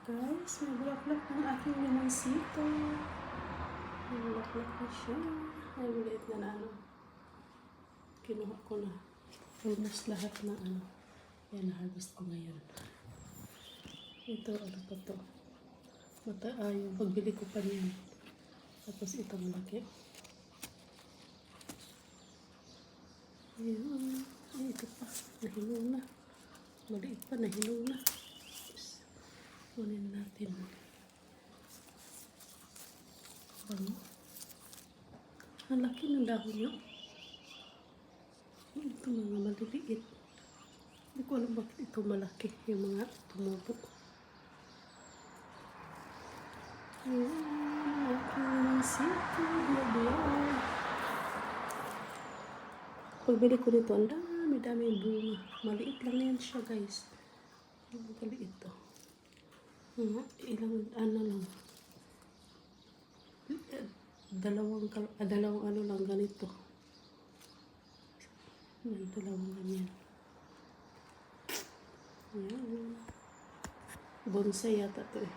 Guys, may bulaklak ng aking limoncito. May bulaklak na siya. Ay, maliit na ano. Kinuha ko na. Almost lahat na ano. Yan, na-harvest ko ngayon. Ito, ano pa to? Yung pagbili ko pa niyan. Tapos ito malaki. Ayan. Ay, ito pa. Nahinog na. Maliit pa, nahinog na. Kunin natin. Bango. Ang laki ng dahon niya. Ito mga maliliit. Hindi ko alam bakit ito malaki. Yung mga tumubo. Ayan. Aking sito. Pagbili ko nito, ang dami bunga. Maliit lang yan siya, guys. Ang maliit to. Ilang ano lang. Dalawang ano lang ganito. Dalawang ganyan. Ayan. Bonsai yata to eh.